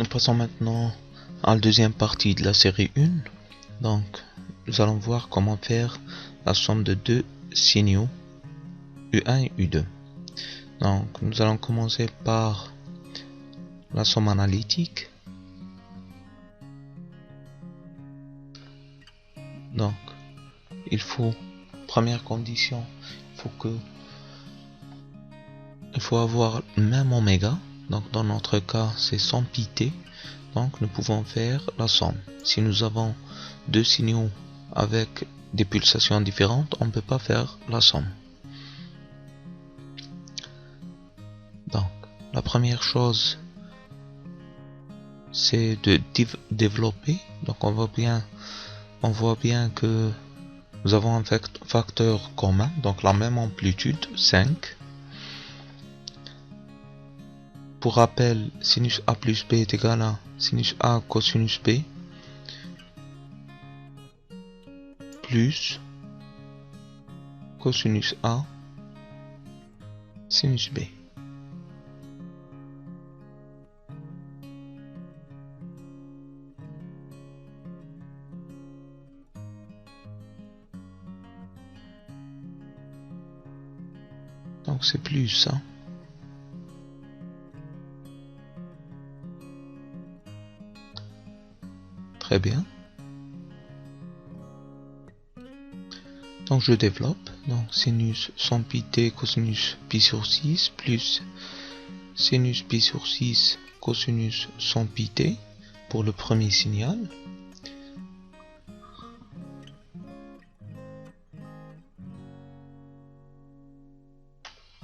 Nous passons maintenant à la deuxième partie de la série 1. Donc, nous allons voir comment faire la somme de deux signaux U1 et U2. Donc, nous allons commencer par la somme analytique. Donc, première condition, il faut avoir le même oméga. Donc, dans notre cas, c'est 100 pt. Donc, nous pouvons faire la somme. Si nous avons deux signaux avec des pulsations différentes, on ne peut pas faire la somme. Donc, la première chose, c'est de développer. Donc, on voit bien que nous avons un facteur commun, donc la même amplitude, 5. Pour rappel, sinus A plus B est égal à sinus A cosinus B plus cosinus A sinus B. Donc c'est plus ça. Très bien. Donc je développe. Donc sinus 100 pt cosinus pi sur 6 plus sinus pi sur 6 cosinus 100 pt pour le premier signal.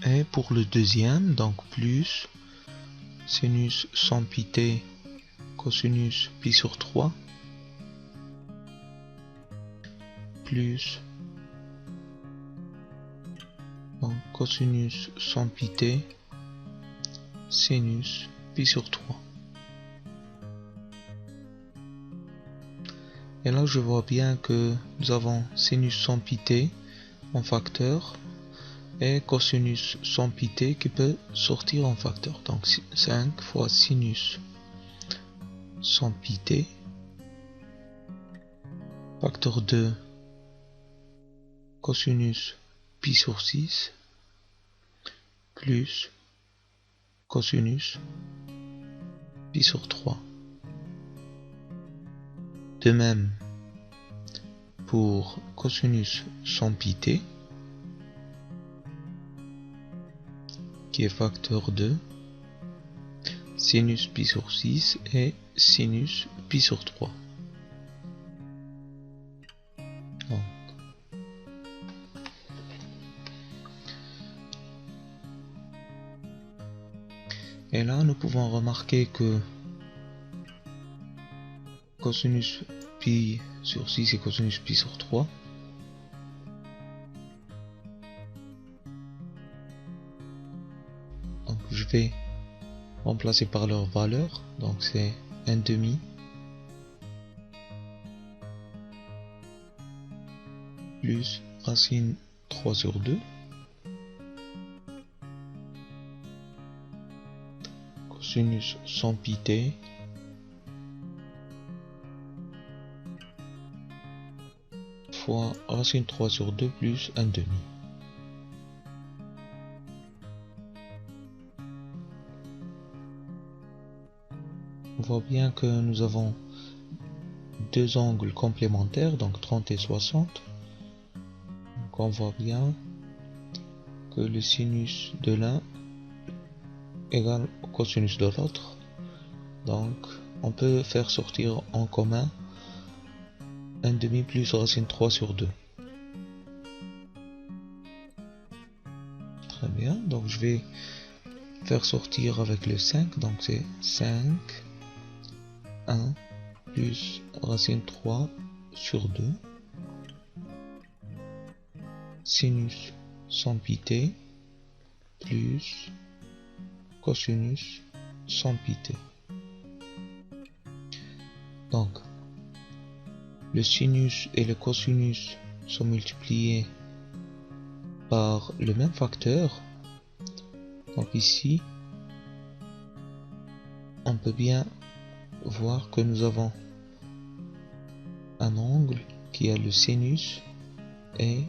Et pour le deuxième, donc plus sinus 100 pt cosinus pi sur 3 plus cosinus 100 pt sinus pi sur 3. Et là je vois bien que nous avons sinus 100 pt en facteur et cosinus 100 pt qui peut sortir en facteur. Donc 5 fois sinus 100 pt facteur 2 cosinus pi sur 6 plus cosinus pi sur 3. De même pour cosinus 100 pt qui est facteur 2 sinus pi sur 6 et sinus pi sur 3. Et là, nous pouvons remarquer que cosinus pi sur 6 et cosinus pi sur 3 donc je vais remplacer par leur valeur. Donc c'est 1/2 plus racine 3 sur 2 cosinus 100 pt fois racine 3 sur 2 plus 1/2. On voit bien que nous avons deux angles complémentaires, donc 30 et 60. Donc on voit bien que le sinus de l'un égale au cosinus de l'autre. Donc on peut faire sortir en commun 1/2 plus racine 3 sur 2. Très bien, donc je vais faire sortir avec le 5, donc c'est 5 1 plus racine 3 sur 2 sinus 100 pt plus cosinus 100 pt. Donc le sinus et le cosinus sont multipliés par le même facteur. Donc ici on peut bien voir que nous avons un angle qui a le sinus et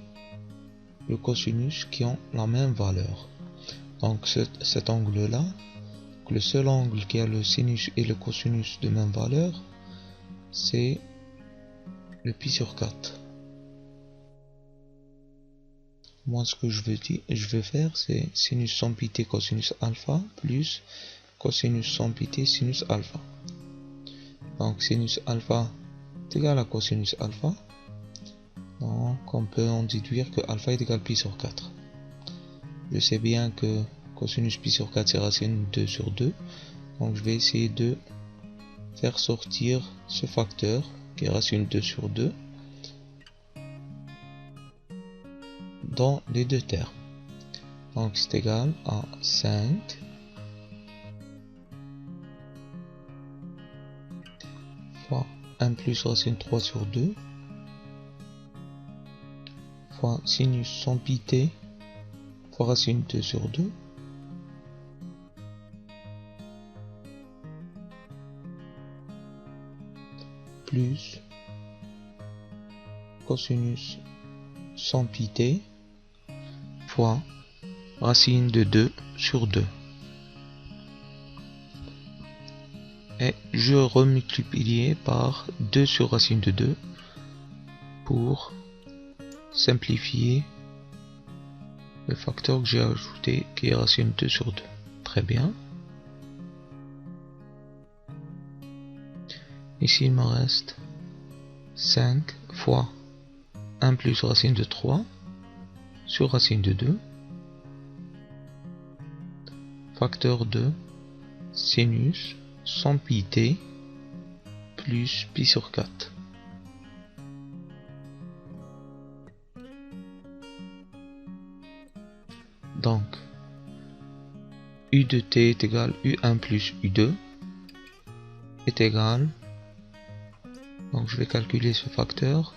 le cosinus qui ont la même valeur. Donc cet angle-là, le seul angle qui a le sinus et le cosinus de même valeur, c'est le pi sur 4. Moi, ce que je veux faire, c'est sinus sans pi t cosinus alpha plus cosinus sans pi t sinus alpha. Donc sinus alpha est égal à cosinus alpha. Donc on peut en déduire que alpha est égal à pi sur 4. Je sais bien que cosinus pi sur 4 c'est racine 2 sur 2. Donc je vais essayer de faire sortir ce facteur qui est racine 2 sur 2 dans les deux termes. Donc c'est égal à 5 fois 1 plus racine 3 sur 2 fois sinus sans pi t fois racine 2 sur 2 plus cosinus sans pi t fois racine de 2 sur 2. Et je remultiplie par 2 sur racine de 2 pour simplifier le facteur que j'ai ajouté qui est racine 2 sur 2. Très bien. Ici il me reste 5 fois 1 plus racine de 3 sur racine de 2 facteur de sinus sans pi t plus pi sur 4. Donc u de t est égal u1 plus u2 est égal, donc je vais calculer ce facteur,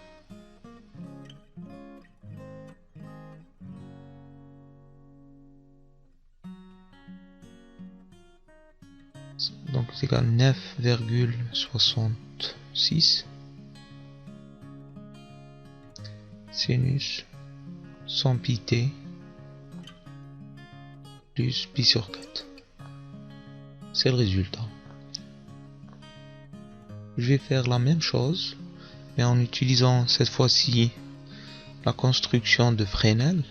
donc c'est égal 9,66 sinus sans pi t plus pi sur 4. C'est le résultat. Je vais faire la même chose, mais en utilisant cette fois-ci la construction de Fresnel.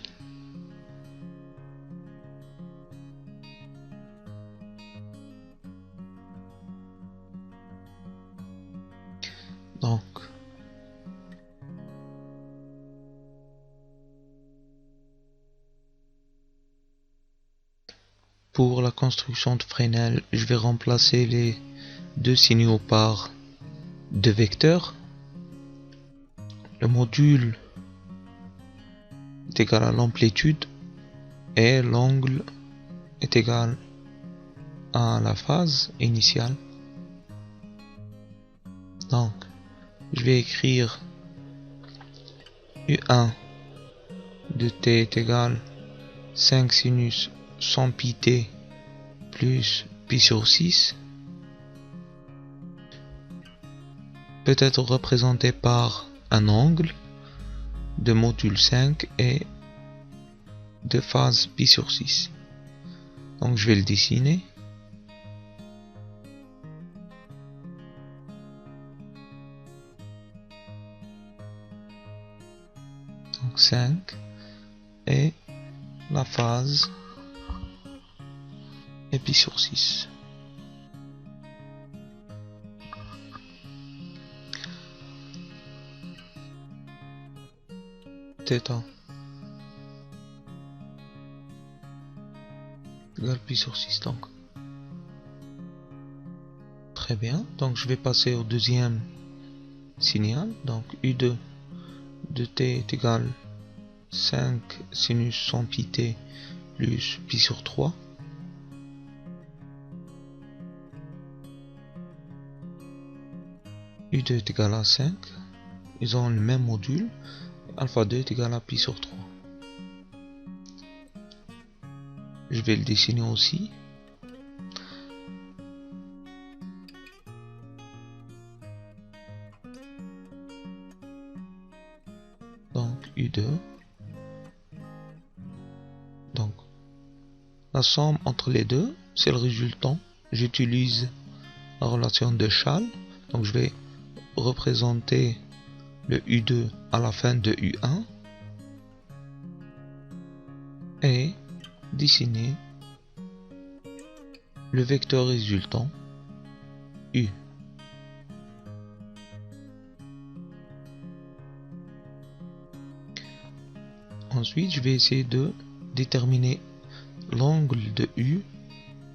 Donc, pour la construction de Fresnel, je vais remplacer les deux signaux par deux vecteurs. Le module est égal à l'amplitude et l'angle est égal à la phase initiale. Donc, je vais écrire U1 de t est égal 5 sinus sans pi t plus pi sur 6, peut être représenté par un angle de module 5 et de phase pi sur 6. Donc je vais le dessiner. Donc 5 et la phase et pi sur 6. Θ égale pi sur 6 donc. Très bien, donc je vais passer au deuxième signal. Donc U2 de t est égal 5 sinus sans pi t plus pi sur 3. U2 est égal à 5. Ils ont le même module. Alpha 2 est égal à pi sur 3. Je vais le dessiner aussi. U2. Donc, la somme entre les deux, c'est le résultant. J'utilise la relation de Schall. Donc, je vais représenter le U2 à la fin de U1 et dessiner le vecteur résultant U. Ensuite, je vais essayer de déterminer l'angle de U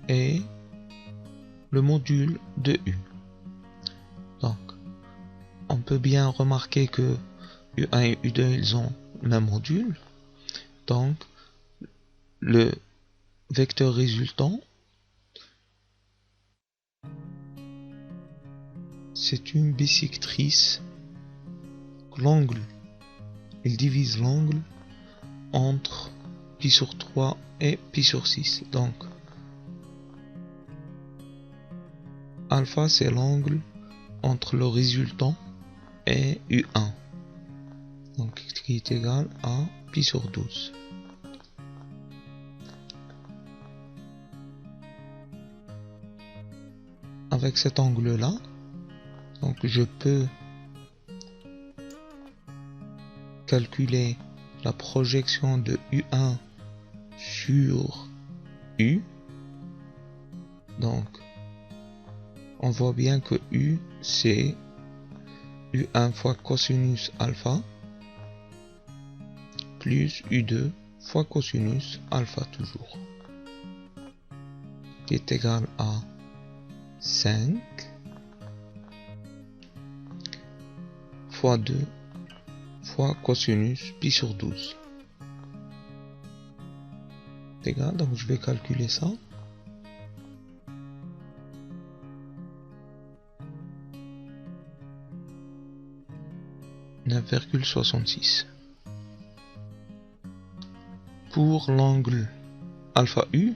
et le module de U. Donc, on peut bien remarquer que U1 et U2 ils ont le même module. Donc, le vecteur résultant, c'est une bisectrice. L'angle, il divise l'angle entre pi sur 3 et pi sur 6. Donc, alpha, c'est l'angle entre le résultant et U1. Donc, qui est égal à pi sur 12. Avec cet angle-là, donc je peux calculer la projection de U1 sur U. Donc, on voit bien que U, c'est U1 fois cosinus alpha plus U2 fois cosinus alpha toujours, qui est égal à 5 fois 2 fois cosinus pi sur 12. Égal, donc je vais calculer ça. (9,66). Pour l'angle alpha U,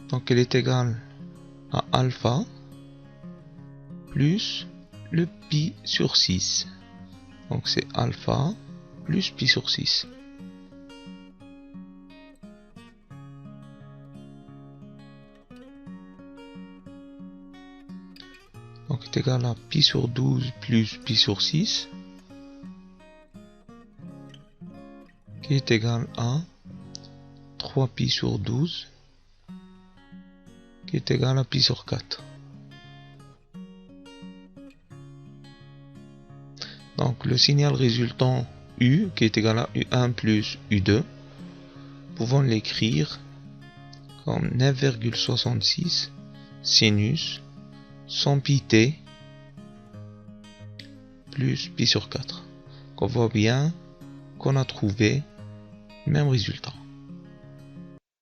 donc elle est égale à alpha plus le pi sur 6. Donc c'est alpha plus pi sur 6. Donc est égal à pi sur 12 plus pi sur 6, qui est égal à 3 pi sur 12, qui est égal à pi sur 4. Donc le signal résultant U, qui est égal à U1 plus U2, pouvons l'écrire comme 9,66 sinus 100 pi t plus pi sur 4. On voit bien qu'on a trouvé le même résultat.